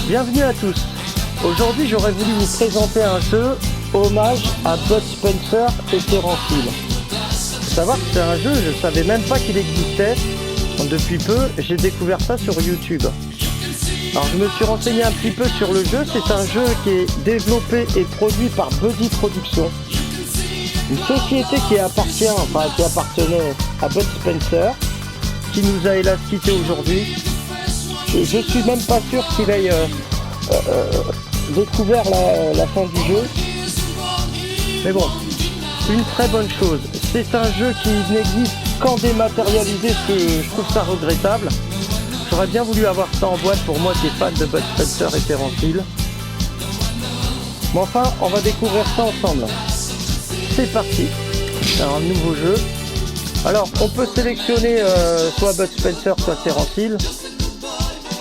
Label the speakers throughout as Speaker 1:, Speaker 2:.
Speaker 1: Bienvenue à tous. Aujourd'hui, j'aurais voulu vous présenter un jeu hommage à Bud Spencer et Terence Hill. Faut savoir que c'est un jeu, je ne savais même pas qu'il existait. Depuis peu, j'ai découvert ça sur YouTube. Alors je me suis renseigné un petit peu sur le jeu. C'est un jeu qui est développé et produit par Buddy Productions, une société qui appartenait à Bud Spencer, qui nous a hélas quitté aujourd'hui. Et je suis même pas sûr qu'il ait découvert la fin du jeu. Mais bon, une très bonne chose. C'est un jeu qui n'existe qu'en dématérialisé, ce que je trouve ça regrettable. J'aurais bien voulu avoir ça en boîte pour moi qui est fan de Bud Spencer et Terence Hill. Mais enfin, on va découvrir ça ensemble. C'est parti. C'est un nouveau jeu. Alors, on peut sélectionner soit Bud Spencer, soit Terence Hill.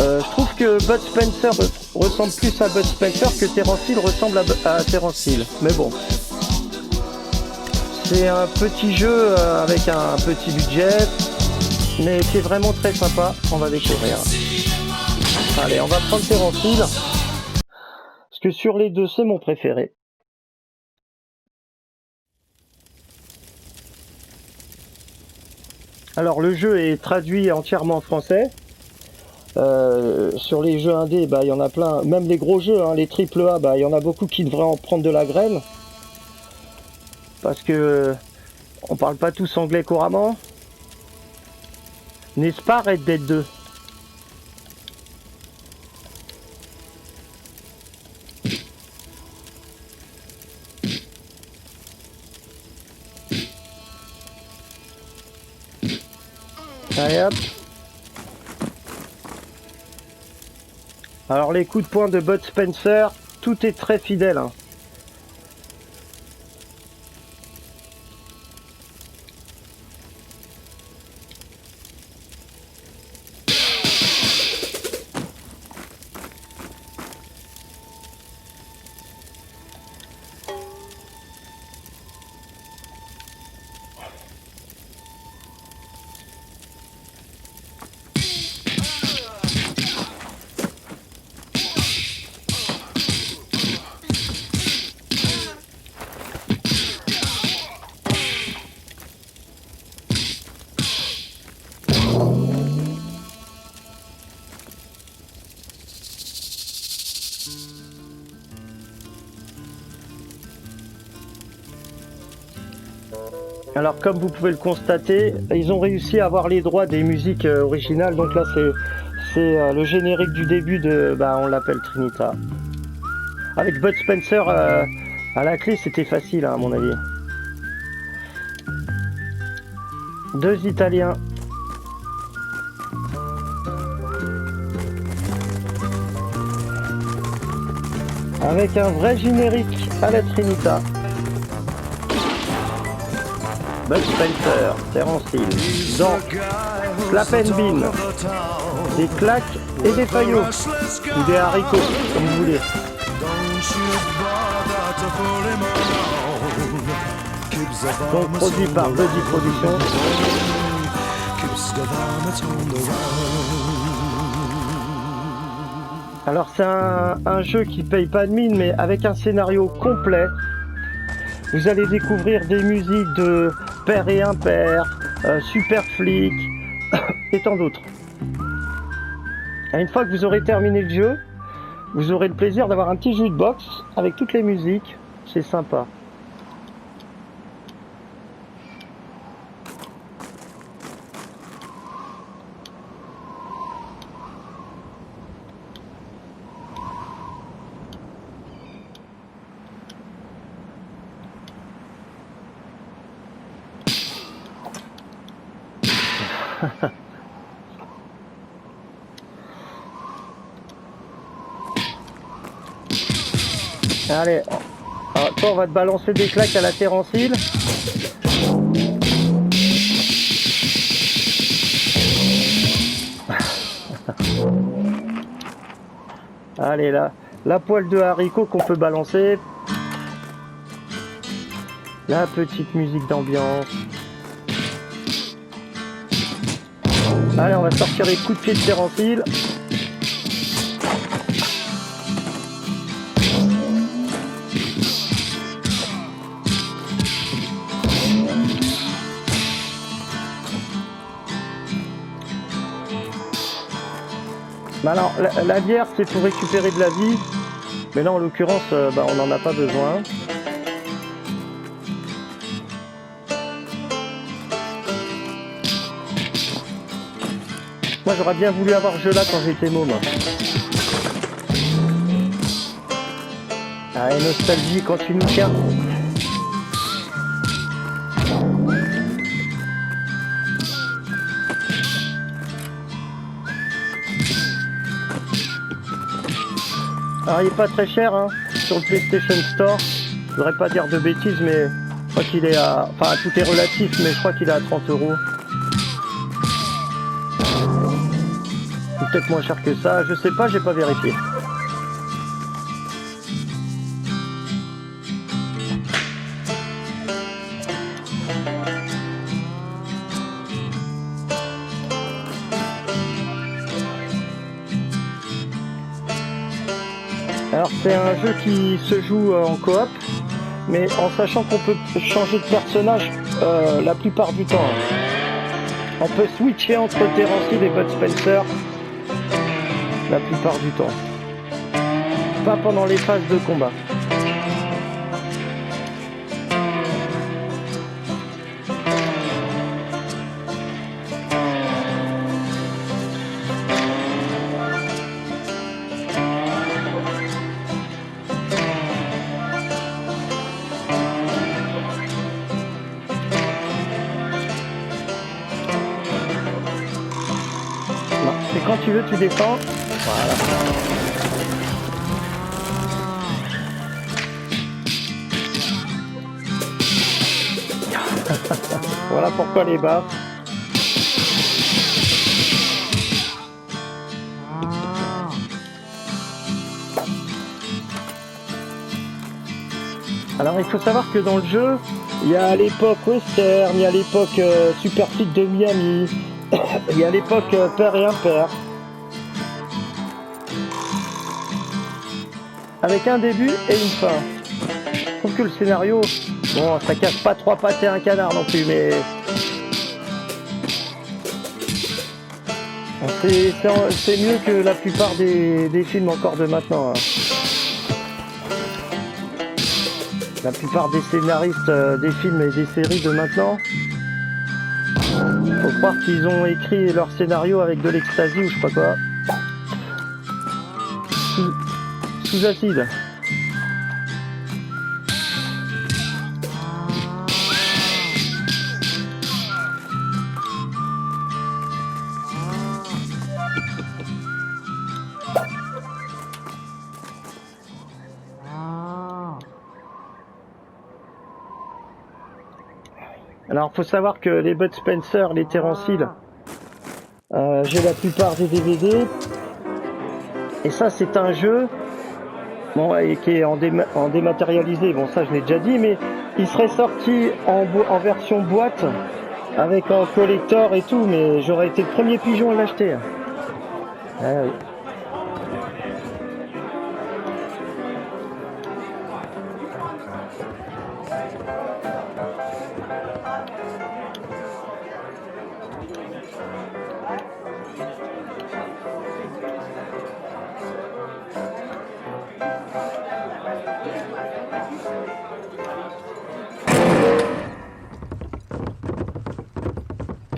Speaker 1: Je trouve que Bud Spencer ressemble plus à Bud Spencer que Terence Hill ressemble à Terence Hill. Mais bon. C'est un petit jeu avec un petit budget, mais qui est vraiment très sympa. On va découvrir. Allez, on va prendre Terence Hill. Parce que sur les deux, c'est mon préféré. Alors, le jeu est traduit entièrement en français. Sur les jeux indés, il y en a plein, même les gros jeux, les AAA, il y en a beaucoup qui devraient en prendre de la graine, parce que on parle pas tous anglais couramment, n'est-ce pas Red Dead 2? Allez hop. Alors les coups de poing de Bud Spencer, tout est très fidèle. Alors comme vous pouvez le constater, ils ont réussi à avoir les droits des musiques originales. Donc là c'est le générique du début de, on l'appelle Trinita. Avec Bud Spencer à la clé, c'était facile à mon avis. Deux Italiens. Avec un vrai générique à la Trinita. Bud Spencer, Terence Hill, dans Slap and Bean, des claques et des paillots, ou des haricots, comme vous voulez. Donc produit par Buddy Productions. Alors c'est un jeu qui paye pas de mine, mais avec un scénario complet. Vous allez découvrir des musiques de Père et Impair, Super Flic et tant d'autres. Et une fois que vous aurez terminé le jeu, vous aurez le plaisir d'avoir un petit jukebox avec toutes les musiques. C'est sympa. Allez, alors, toi on va te balancer des claques à la Terence Hill. Allez là, la poêle de haricots qu'on peut balancer. La petite musique d'ambiance. Allez, on va sortir les coups de pied de Terence Hill. Alors, la bière, c'est pour récupérer de la vie. Mais là, en l'occurrence, on n'en a pas besoin. Moi, j'aurais bien voulu avoir ce jeu-là quand j'étais môme. Ah, et nostalgie quand tu nous tiens. Alors il est pas très cher hein, sur le PlayStation Store. Je voudrais pas dire de bêtises mais je crois qu'il est à... Enfin tout est relatif mais je crois qu'il est à 30 €. C'est peut-être moins cher que ça, je sais pas, j'ai pas vérifié. Alors c'est un jeu qui se joue en coop, mais en sachant qu'on peut changer de personnage la plupart du temps. On peut switcher entre Terence Hill et Bud Spencer la plupart du temps. Pas pendant les phases de combat. Et quand tu veux, tu défends. Voilà. Voilà pourquoi les baffes. Alors il faut savoir que dans le jeu, il y a l'époque western, il y a l'époque super flic de Miami, il y a l'époque père et impair. Avec un début et une fin. Je trouve que le scénario, bon, ça casse pas 3 pattes et un canard non plus, mais c'est mieux que la plupart des films encore de maintenant. Hein. La plupart des scénaristes des films et des séries de maintenant, faut croire qu'ils ont écrit leur scénario avec de l'ecstasy ou je sais pas quoi. Sous acide. Alors, faut savoir que les Bud Spencer, les Terence Hill, j'ai la plupart des DVD. Et ça, c'est un jeu, bon, et qui est en dématérialisé. Bon, ça, je l'ai déjà dit, mais il serait sorti en version boîte, avec un collector et tout, mais j'aurais été le premier pigeon à l'acheter. Ah oui.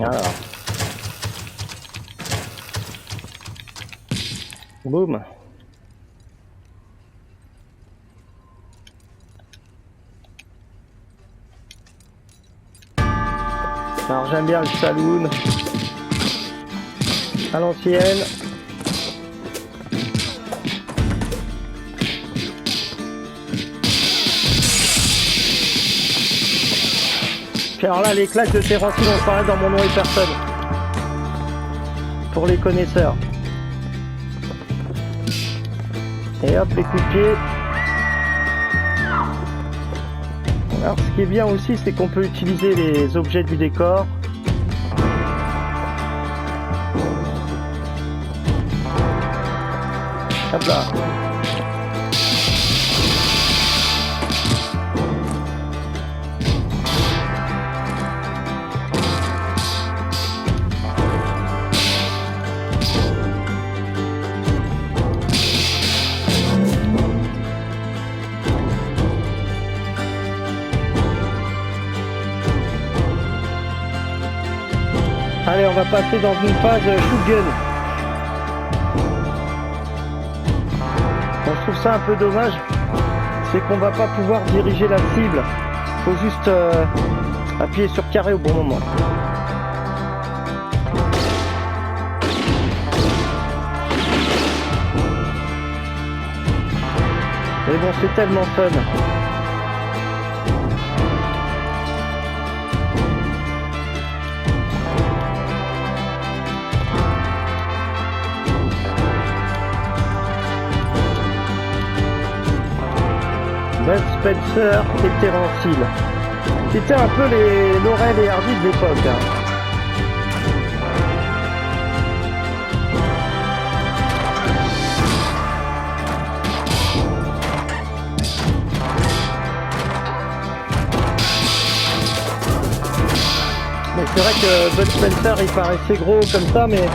Speaker 1: Alors. Boum. Alors j'aime bien le saloon à l'ancienne. Puis alors là, les claques de Terence Hill vont apparaître dans Mon nom et personne. Pour les connaisseurs. Et hop, les coups de pied. Alors ce qui est bien aussi, c'est qu'on peut utiliser les objets du décor. Hop là. on va passer dans une phase shotgun. On trouve ça un peu dommage, c'est qu'on va pas pouvoir diriger la cible. Faut juste appuyer sur carré au bon moment. Mais bon, c'est tellement fun. Bud Spencer et Terence Hill. C'était un peu les Laurel et Hardy de l'époque. Hein. Mais c'est vrai que Bud Spencer il paraissait gros comme ça, mais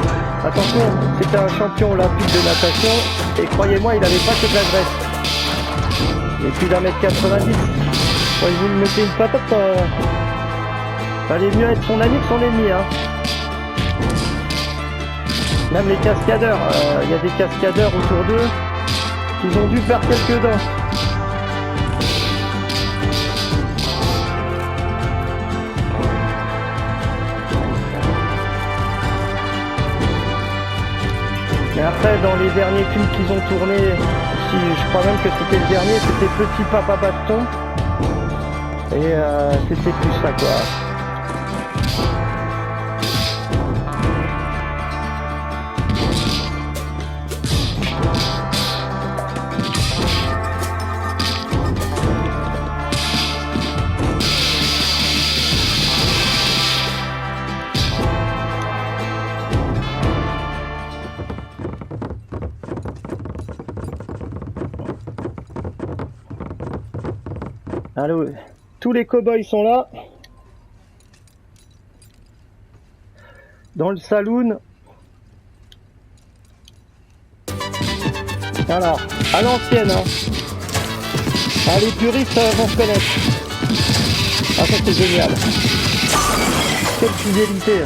Speaker 1: attention, c'était un champion olympique de natation et croyez-moi, il n'avait pas que de la graisse. Et plus d'1m90. Quand vous lui mettez une patate, fallait mieux être son ami que son ennemi. Hein. Même les cascadeurs, il y a des cascadeurs autour d'eux qui ont dû faire quelques dents. Mais après, dans les derniers films qu'ils ont tournés, si je crois même que c'était le dernier, c'était Petit Papa Baston. Et c'était plus ça quoi. Allô, tous les cow-boys sont là. Dans le saloon. Alors, à l'ancienne, hein. Ah, les puristes vont se connaître. Ah, ça c'est génial. Quelle fidélité.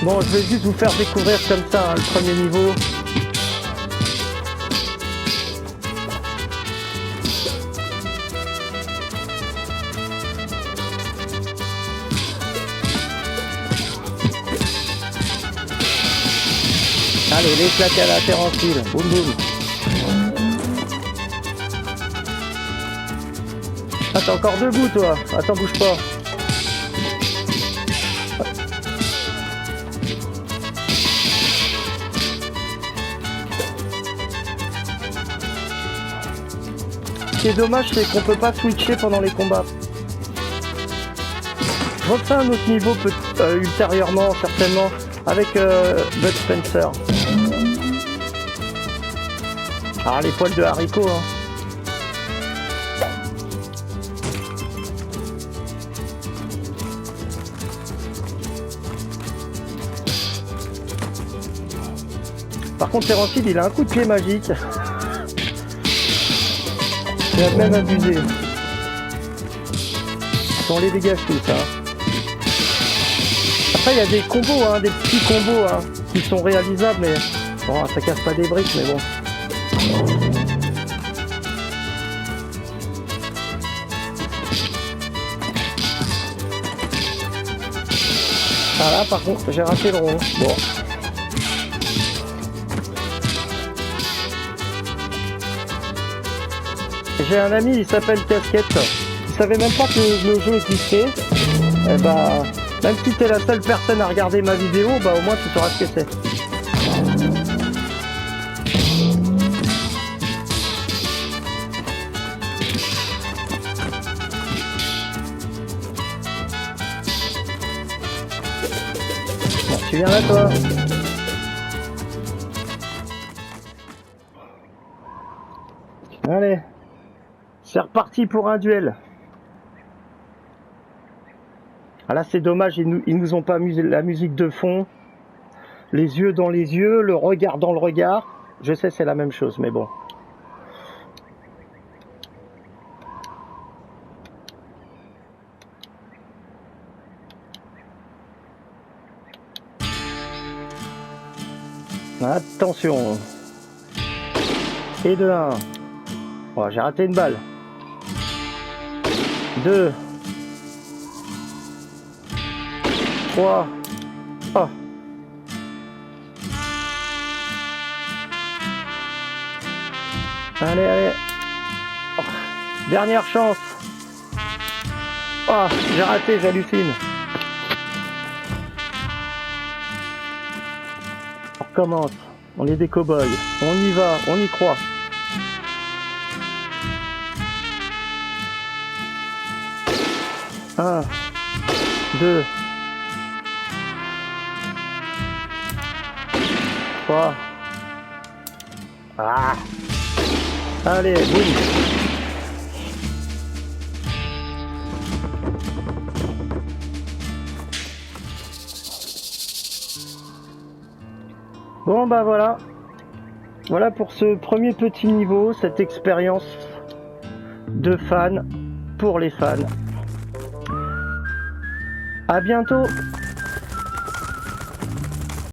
Speaker 1: Bon, je vais juste vous faire découvrir comme ça hein, le premier niveau. Allez, les claques à la terre en fil. Boum boum. Ah, t'es encore debout toi. Attends, bouge pas. Ce qui est dommage, c'est qu'on peut pas switcher pendant les combats. Je refais un autre niveau ultérieurement, certainement, avec Bud Spencer. Ah, les poils de haricots, hein. Par contre, Terence Hill, il a un coup de pied magique. Il a même abusé. On les dégage tous, hein. Après, il y a des combos, hein, des petits combos, hein, qui sont réalisables, mais bon, ça casse pas des briques, mais bon. Ah là, par contre, j'ai raté le rond. Bon. J'ai un ami, il s'appelle Casquette. Il savait même pas que le jeu existait. Et bah, même si t'es la seule personne à regarder ma vidéo, bah au moins tu sauras ce que c'est. Bon, tu viens là toi? Allez. C'est reparti pour un duel. Ah là c'est dommage, ils nous ont pas mis la musique de fond. Les yeux dans les yeux, le regard dans le regard. Je sais, c'est la même chose, mais bon. Attention. Et de 1. Oh, j'ai raté une balle. 2. 3. Oh. Allez, allez. Oh. Dernière chance. Oh, j'ai raté, j'hallucine. On recommence. On est des cow-boys. On y va, on y croit. Un, 2, 3. Ah. Allez, boum. Bon bah voilà. Voilà pour ce premier petit niveau, cette expérience de fan pour les fans. À bientôt.